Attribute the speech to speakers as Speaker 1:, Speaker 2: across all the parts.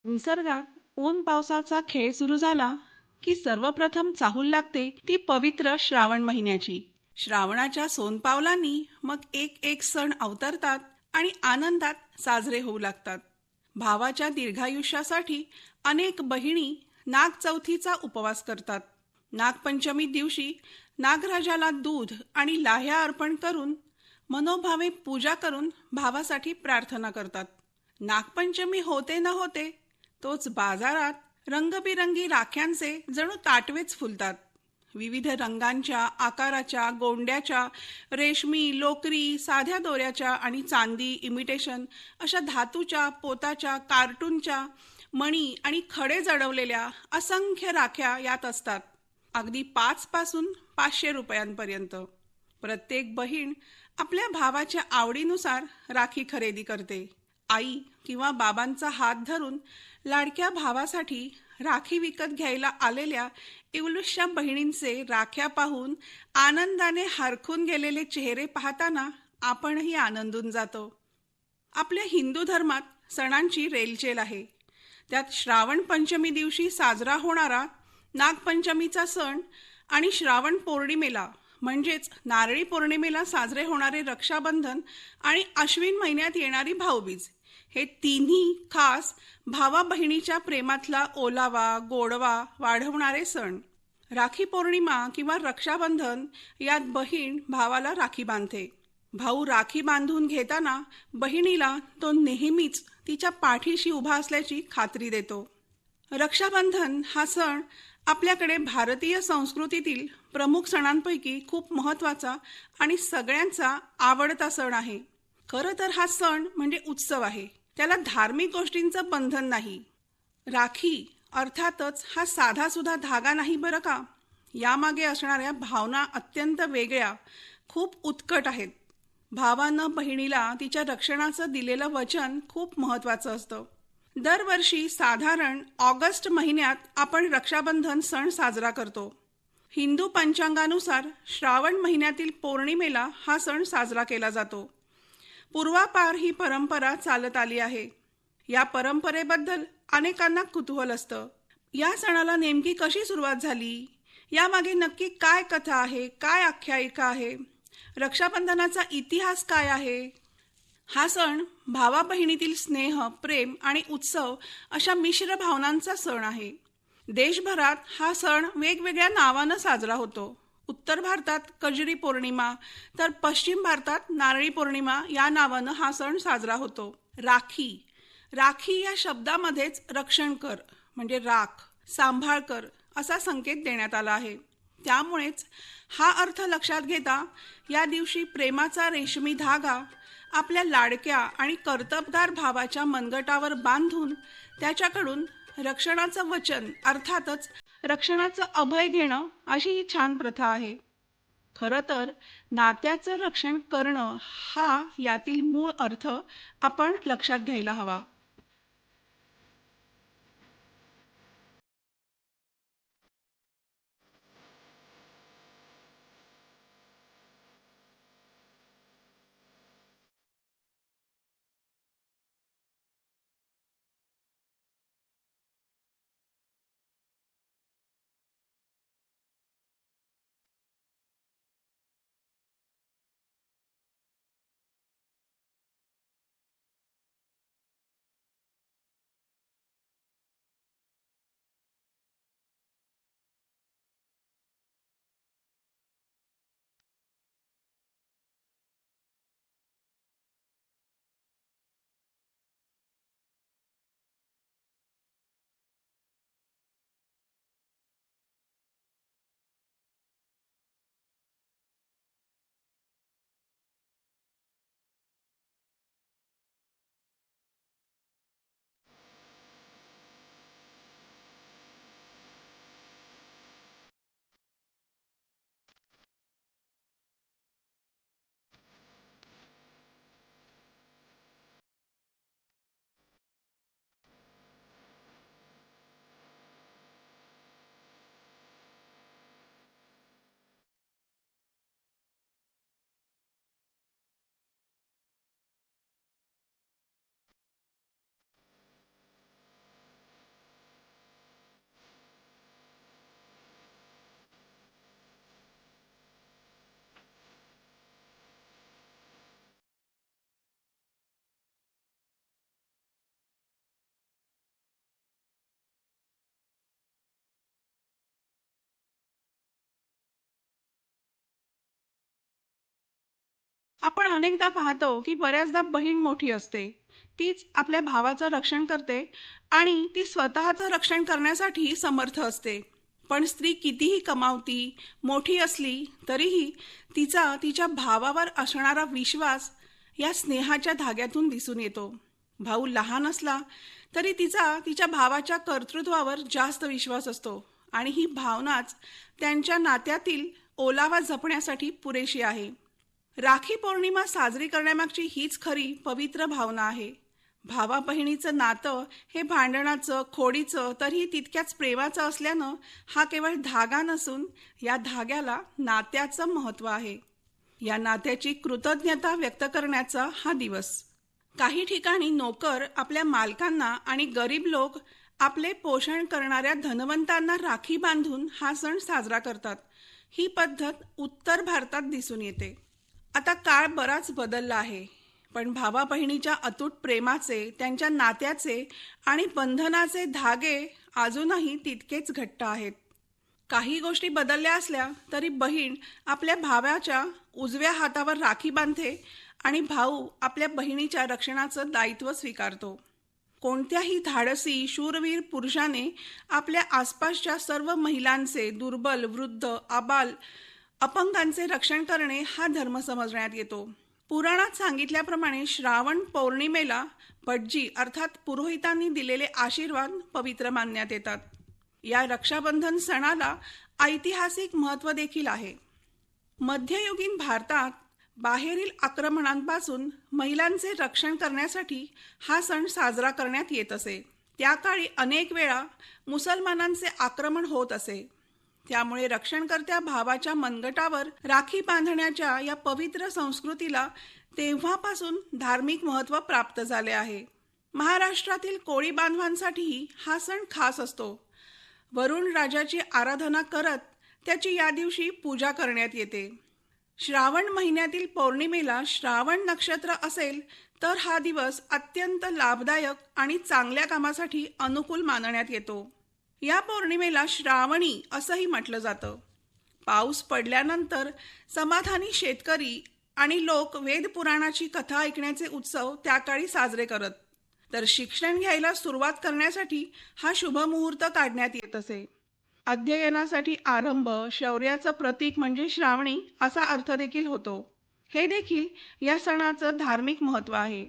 Speaker 1: निसर्गात ऊन पावसाचा खेळ सुरू झाला की सर्वप्रथम चाहूल लागते ती पवित्र श्रावण महिन्याची. श्रावणाच्या सोनपावलांनी मग एक एक सण अवतरतात आणि आनंदात साजरे होऊ लागतात. भावाच्या दीर्घायुष्यासाठी अनेक बहिणी नागचौथीचा उपवास करतात. नागपंचमी दिवशी नागराजाला दूध आणि लाह्या अर्पण करून मनोभावे पूजा करून भावासाठी प्रार्थना करतात. नागपंचमी होते न होते तोच बाजारात रंगबिरंगी राख्यांचे जणू ताटवेच फुलतात. विविध रंगांच्या, आकाराच्या, गोंड्याच्या, रेशमी, लोकरी, साध्या दोऱ्याच्या आणि चांदी, इमिटेशन अशा धातूच्या, पोताच्या, कार्टूनच्या, मणी आणि खडे जडवलेल्या असंख्य राख्या यात असतात. अगदी 5 पासून 500 रुपयांपर्यंत. प्रत्येक बहीण आपल्या भावाच्या आवडीनुसार राखी खरेदी करते. आई किंवा बाबांचा हात धरून लाडक्या भावासाठी राखी विकत घ्यायला आलेल्या इवलुशा बहिणींचे राख्या पाहून आनंदाने हरखून गेलेले चेहरे पाहताना आपणही आनंदून जातो. आपल्या हिंदू धर्मात सणांची रेलचेल आहे. त्यात श्रावण पंचमी दिवशी साजरा होणारा नागपंचमीचा सण आणि श्रावण पौर्णिमेला म्हणजेच नारळी पौर्णिमेला साजरे होणारे रक्षाबंधन आणि अश्विन महिन्यात येणारी भाऊबीज हे तिन्ही खास भावा बहिणीच्या प्रेमातला ओलावा, गोडवा वाढवणारे सण. राखी पौर्णिमा किंवा रक्षाबंधन यात बहीण भावाला राखी बांधते. भाऊ राखी बांधून घेताना बहिणीला तो नेहमीच तिच्या पाठीशी उभा असल्याची खात्री देतो. रक्षाबंधन हा सण आपल्याकडे भारतीय संस्कृतीतील प्रमुख सणांपैकी खूप महत्त्वाचा आणि सगळ्यांचा आवडता सण आहे. खरं तर हा सण म्हणजे उत्सव आहे. त्याला धार्मिक गोष्टींचं बंधन नाही. राखी अर्थातच हा साधासुधा धागा नाही बरं का. यामागे असणाऱ्या भावना अत्यंत वेगळ्या, खूप उत्कट आहेत. भावानं बहिणीला तिच्या रक्षणाचं दिलेलं वचन खूप महत्त्वाचं असतं. दरवर्षी साधारण ऑगस्ट महिन्यात आपण रक्षाबंधन सण साजरा करतो. हिंदू पंचांगानुसार श्रावण महिन्यातील पौर्णिमेला हा सण साजरा केला जातो. पूर्वापार ही परंपरा चालत आली आहे. या परंपरेबद्दल अनेकांना कुतूहल असतं. या सणाला नेमकी कशी सुरुवात झाली? यामागे नक्की काय कथा आहे, काय आख्यायिका आहे? रक्षाबंधनाचा इतिहास काय आहे? हा सण भावा बहिणीतील स्नेह, प्रेम आणि उत्सव अशा मिश्र भावनांचा सण आहे. देशभरात हा सण वेगवेगळ्या नावानं साजरा होतो. उत्तर भारतात कजरी पौर्णिमा तर पश्चिम भारतात नारळी पौर्णिमा या नावानं हा सण साजरा होतो. राखी, राखी या शब्दामध्येच रक्षण कर म्हणजे राख, सांभाळ कर असा संकेत देण्यात आला आहे. त्यामुळेच हा अर्थ लक्षात घेता या दिवशी प्रेमाचा रेशमी धागा आपल्या लाडक्या आणि कर्तबगार भावाच्या मनगटावर बांधून त्याच्याकडून रक्षणाचं वचन अर्थातच रक्षणाचं अभय घेणं अशी ही छान प्रथा आहे. खरं तर नात्याचं रक्षण करणं हा यातील मूळ अर्थ आपण लक्षात घ्यायला हवा. आपण अनेकदा पाहतो की बऱ्याचदा बहीण मोठी असते. तीच आपल्या भावाचं रक्षण करते आणि ती स्वतःचं रक्षण करण्यासाठी समर्थ असते. पण स्त्री कितीही कमावती, मोठी असली तरीही तिचा तिच्या भावावर असणारा विश्वास या स्नेहाच्या धाग्यातून दिसून येतो. भाऊ लहान असला तरी तिचा तिच्या भावाच्या कर्तृत्वावर जास्त विश्वास असतो आणि ही भावनाच त्यांच्या नात्यातील ओलावा जपण्यासाठी पुरेशी आहे. राखी पौर्णिमा साजरी करण्यामागची हीच खरी पवित्र भावना आहे. भावा बहिणीचं नातं हे भांडणाचं, खोडीचं, तरीही तितक्याच प्रेमाचं असल्यानं हा केवळ धागा नसून या धाग्याला नात्याचं महत्त्व आहे. या नात्याची कृतज्ञता व्यक्त करण्याचा हा दिवस. काही ठिकाणी नोकर आपल्या मालकांना आणि गरीब लोक आपले पोषण करणाऱ्या धनवंतांना राखी बांधून हा सण साजरा करतात. ही पद्धत उत्तर भारतात दिसून येते. आता काळ बराच बदलला आहे, पण भावा बहिणीच्या अतूट प्रेमाचे, त्यांच्या नात्याचे आणि बंधनाचे धागे अजूनही तितकेच घट्ट आहेत. काही गोष्टी बदलल्या असल्या तरी बहीण आपल्या भावाच्या उजव्या हातावर राखी बांधते आणि भाऊ आपल्या बहिणीच्या रक्षणाचं दायित्व स्वीकारतो. कोणत्याही धाडसी शूरवीर पुरुषाने आपल्या आसपासच्या सर्व महिलांचे, दुर्बल, वृद्ध, आबाल, अपंगांचे रक्षण करणे हा धर्म समजण्यात येतो. पुराणात सांगितल्याप्रमाणे श्रावण पौर्णिमेला भटजी अर्थात पुरोहितांनी दिलेले आशीर्वाद पवित्र मानण्यात येतात. या रक्षाबंधन सणाला ऐतिहासिक महत्त्व देखील आहे. मध्ययुगीन भारतात बाहेरील आक्रमणांपासून महिलांचे रक्षण करण्यासाठी हा सण साजरा करण्यात येत असे. त्या काळी अनेक वेळा मुसलमानांचे आक्रमण होत असे. त्यामुळे रक्षणकर्त्या भावाच्या मनगटावर राखी बांधण्याच्या या पवित्र संस्कृतीला तेव्हापासून धार्मिक महत्त्व प्राप्त झाले आहे. महाराष्ट्रातील कोळी बांधवांसाठीही हा सण खास असतो. वरुण राजाची आराधना करत त्याची या दिवशी पूजा करण्यात येते. श्रावण महिन्यातील पौर्णिमेला श्रावण नक्षत्र असेल तर हा दिवस अत्यंत लाभदायक आणि चांगल्या कामासाठी अनुकूल मानण्यात येतो. या पौर्णिमेला श्रावणी असंही म्हटलं जातं. पाऊस पडल्यानंतर समाधानी शेतकरी आणि लोक वेद पुराणाची कथा ऐकण्याचे उत्सव त्या काळी साजरे करत. तर शिक्षण घ्यायला सुरुवात करण्यासाठी हा शुभ मुहूर्त काढण्यात येत असे. अध्ययनासाठी आरंभ, शौर्याचं प्रतीक म्हणजे श्रावणी असा अर्थ देखील होतो. हे देखील या सणाचं धार्मिक महत्त्व आहे.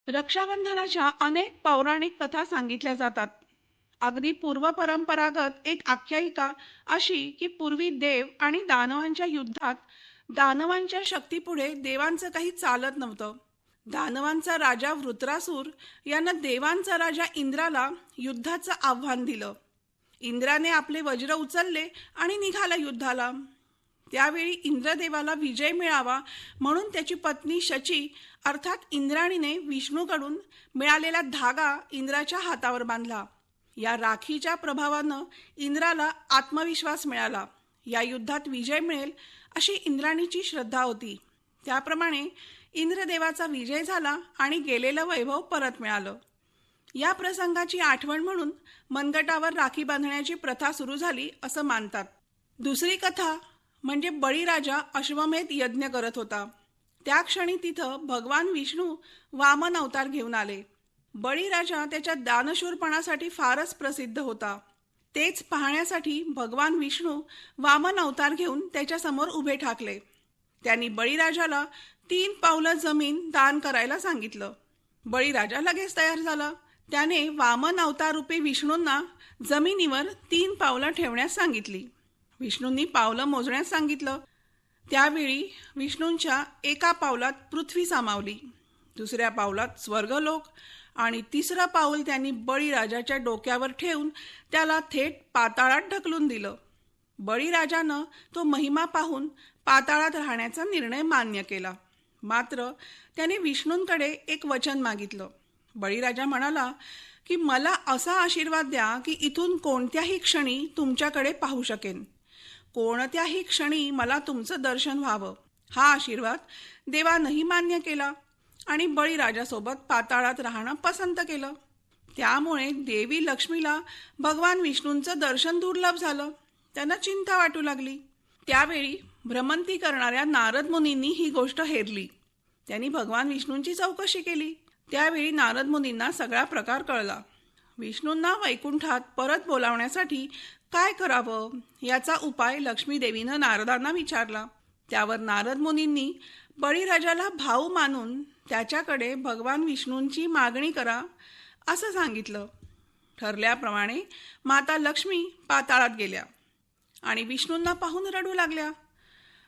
Speaker 1: रक्षाबंधनाच्या अनेक पौराणिक कथा सांगितल्या जातात. अगदी पूर्वपरंपरागत एक आख्यायिका अशी की पूर्वी देव आणि दानवांच्या युद्धात दानवांच्या शक्तीपुढे देवांचं काही चालत नव्हतं. दानवांचा राजा वृत्रासूर यानं देवांचा राजा इंद्राला युद्धाचं आव्हान दिलं. इंद्राने आपले वज्र उचलले आणि निघाला युद्धाला. त्यावेळी इंद्रदेवाला विजय मिळावा म्हणून त्याची पत्नी शची अर्थात इंद्राणीने विष्णूकडून मिळालेला धागा इंद्राच्या हातावर बांधला. या राखीच्या प्रभावानं इंद्राला आत्मविश्वास मिळाला. या युद्धात विजय मिळेल अशी इंद्राणीची श्रद्धा होती. त्याप्रमाणे इंद्रदेवाचा विजय झाला आणि गेलेलं वैभव परत मिळालं. या प्रसंगाची आठवण म्हणून मनगटावर राखी बांधण्याची प्रथा सुरू झाली असं मानतात. दुसरी कथा म्हणजे बळीराजा अश्वमेध यज्ञ करत होता. त्या क्षणी तिथं भगवान विष्णू वामन अवतार घेऊन आले. बळीराजा त्याच्या दानशूरपणासाठी फारच प्रसिद्ध होता. तेच पाहण्यासाठी भगवान विष्णू वामन अवतार घेऊन त्याच्या समोर उभे ठाकले. त्यांनी बळीराजाला 3 पावलं जमीन दान करायला सांगितलं. बळीराजा लगेच तयार झाला. त्याने वामन अवतारूपी विष्णूंना जमिनीवर 3 पावलं ठेवण्यास सांगितली. विष्णूंनी पावलं मोजण्यास सांगितलं. त्यावेळी विष्णूंच्या एका पावलात पृथ्वी सामावली, दुसऱ्या पावलात स्वर्गलोक आणि तिसरं पाऊल त्यांनी बळीराजाच्या डोक्यावर ठेवून त्याला थेट पाताळात ढकलून दिलं. बळीराजानं तो महिमा पाहून पाताळात राहण्याचा निर्णय मान्य केला. मात्र त्याने विष्णूंकडे एक वचन मागितलं. बळीराजा म्हणाला की मला असा आशीर्वाद द्या की इथून कोणत्याही क्षणी तुमच्याकडे पाहू शकेन. कोणत्याही क्षणी मला तुमचं दर्शन व्हावं. हा आशीर्वाद देवानंही मान्य केला आणि बळीराजासोबत पाताळात राहणं पसंत केलं. त्यामुळे देवी लक्ष्मीला भगवान विष्णूंचं दर्शन दुर्लभ झालं. त्यांना चिंता वाटू लागली. त्यावेळी भ्रमंती करणाऱ्या नारद मुनींनी ही गोष्ट हेरली. त्यांनी भगवान विष्णूंची चौकशी केली. त्यावेळी नारद मुनींना सगळा प्रकार कळला. विष्णूंना वैकुंठात परत बोलावण्यासाठी काय करावं याचा उपाय लक्ष्मी देवीनं नारदांना विचारला. त्यावर नारद मुनींनी बळीराजाला भाऊ मानून त्याच्याकडे भगवान विष्णूंची मागणी करा असं सांगितलं. ठरल्याप्रमाणे माता लक्ष्मी पाताळात गेल्या आणि विष्णूंना पाहून रडू लागल्या.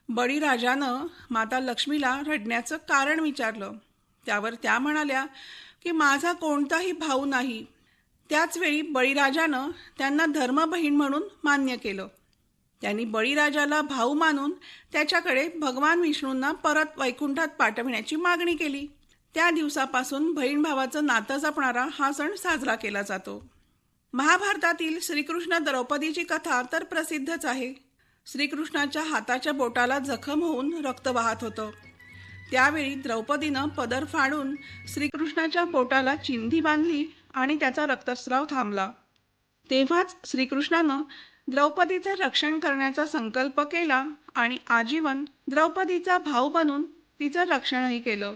Speaker 1: बळीराजानं माता लक्ष्मीला रडण्याचं कारण विचारलं. त्यावर त्या म्हणाल्या की माझा कोणताही भाऊ नाही. त्याचवेळी बळीराजानं त्यांना धर्मबहीण म्हणून मान्य केलं. त्यांनी बळीराजाला भाऊ मानून त्याच्याकडे भगवान विष्णूंना परत वैकुंठात पाठविण्याची मागणी केली. त्या दिवसापासून बहीण भावाचं नातं जपणारा हा सण साजरा केला जातो. महाभारतातील श्रीकृष्ण द्रौपदीची कथा तर प्रसिद्धच आहे. श्रीकृष्णाच्या हाताच्या बोटाला जखम होऊन रक्त वाहत होतं. त्यावेळी द्रौपदीनं पदर फाडून श्रीकृष्णाच्या बोटाला चिंधी बांधली आणि त्याचा रक्तस्राव थांबला. तेव्हाच श्रीकृष्णानं द्रौपदीचं रक्षण करण्याचा संकल्प केला आणि आजीवन द्रौपदीचा भाऊ बनून तिचं रक्षणही केलं.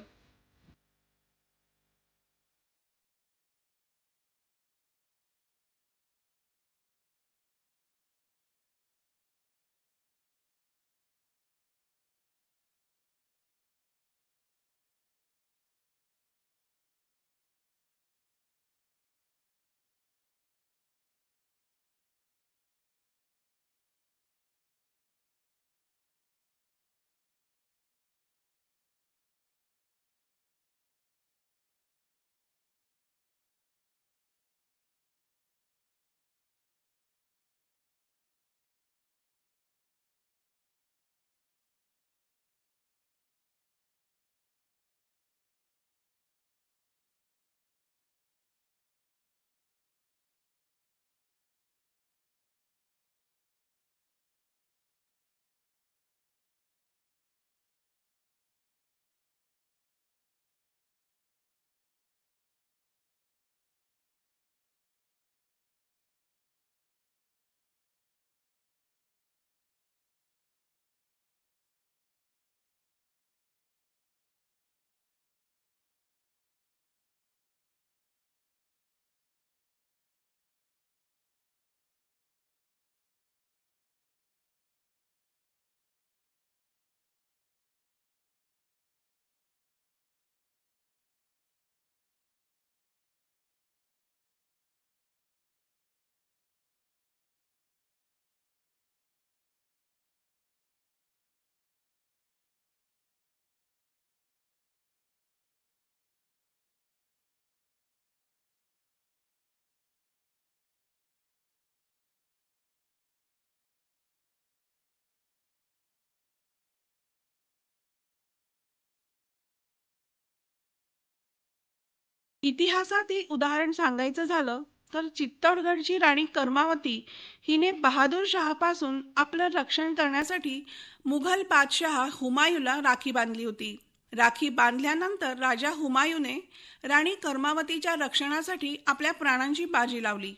Speaker 1: इतिहासातील उदाहरण सांगायचं झालं तर चित्तोडगडची राणी कर्मावती हिने बहादूर शहापासून आपलं रक्षण करण्यासाठी मुघल बादशहा हुमायूला राखी बांधली होती. राखी बांधल्यानंतर राजा हुमायूने राणी कर्मावतीच्या रक्षणासाठी आपल्या प्राणांची बाजी लावली.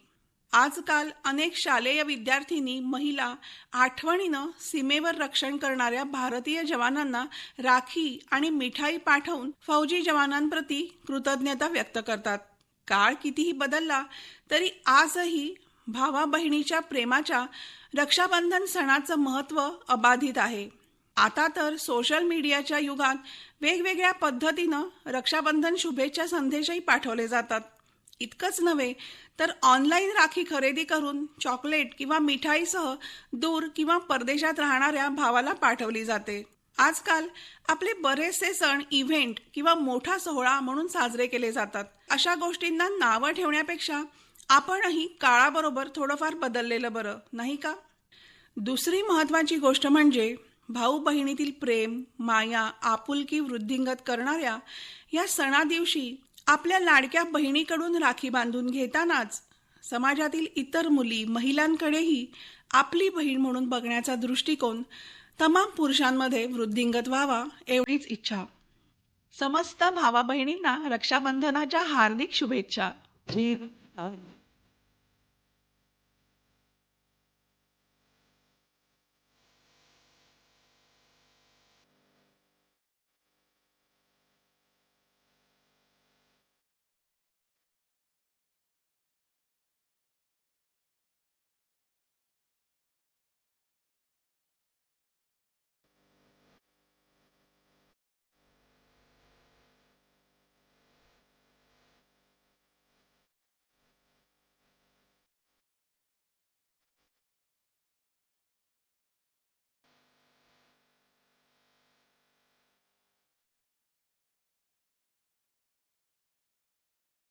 Speaker 1: आजकाल अनेक शालेय विद्यार्थिनी महिला आठवणीनं सीमेवर रक्षण करणाऱ्या भारतीय जवानांना राखी आणि मिठाई पाठवून फौजी जवानांप्रती कृतज्ञता व्यक्त करतात. काळ कितीही बदलला तरी आजही भावा बहिणीच्या प्रेमाच्या रक्षाबंधन सणाचं महत्त्व अबाधित आहे. आता तर सोशल मीडियाच्या युगात वेगवेगळ्या पद्धतीनं रक्षाबंधन शुभेच्छा संदेशही पाठवले जातात. इतकंच नव्हे तर ऑनलाईन राखी खरेदी करून चॉकलेट किंवा मिठाईसह दूर किंवा परदेशात राहणाऱ्या भावाला पाठवली जाते. आजकाल आपले बरेचसे सण इव्हेंट किंवा मोठा सोहळा म्हणून साजरे केले जातात. अशा गोष्टींना नावं ठेवण्यापेक्षा आपणही काळाबरोबर थोडंफार बदललेलं बरं, नाही का? दुसरी महत्त्वाची गोष्ट म्हणजे भाऊ बहिणीतील प्रेम, माया, आपुलकी वृद्धिंगत करणाऱ्या या सणादिवशी आपल्या लाडक्या बहिणीकडून राखी बांधून घेतानाच समाजातील इतर मुली महिलांकडेही आपली बहीण म्हणून बघण्याचा दृष्टिकोन तमाम पुरुषांमध्ये वृद्धिंगत व्हावा एवढीच इच्छा. समस्त भावा बहिणींना रक्षाबंधनाच्या हार्दिक शुभेच्छा.